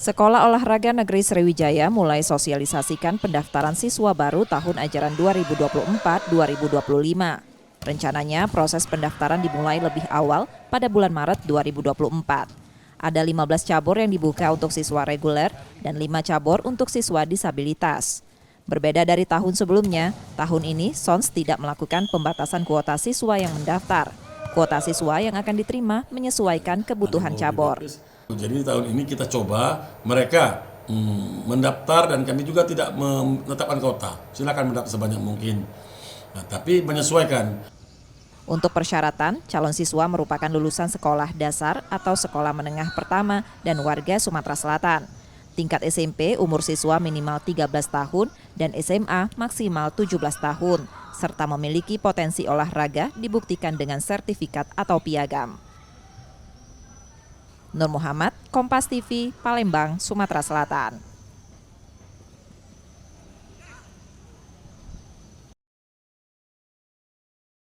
Sekolah Olahraga Negeri Sriwijaya mulai sosialisasikan pendaftaran siswa baru tahun ajaran 2024-2025. Rencananya proses pendaftaran dimulai lebih awal pada bulan Maret 2024. Ada 15 cabur yang dibuka untuk siswa reguler dan 5 cabur untuk siswa disabilitas. Berbeda dari tahun sebelumnya, tahun ini SONS tidak melakukan pembatasan kuota siswa yang mendaftar. Kuota siswa yang akan diterima menyesuaikan kebutuhan cabur. Jadi tahun ini kita coba mereka mendaftar dan kami juga tidak menetapkan kuota. Silakan mendaftar sebanyak mungkin. Nah, tapi menyesuaikan. Untuk persyaratan, calon siswa merupakan lulusan sekolah dasar atau sekolah menengah pertama dan warga Sumatera Selatan. Tingkat SMP umur siswa minimal 13 tahun dan SMA maksimal 17 tahun, serta memiliki potensi olahraga dibuktikan dengan sertifikat atau piagam. Nur Muhammad, Kompas TV, Palembang, Sumatera Selatan.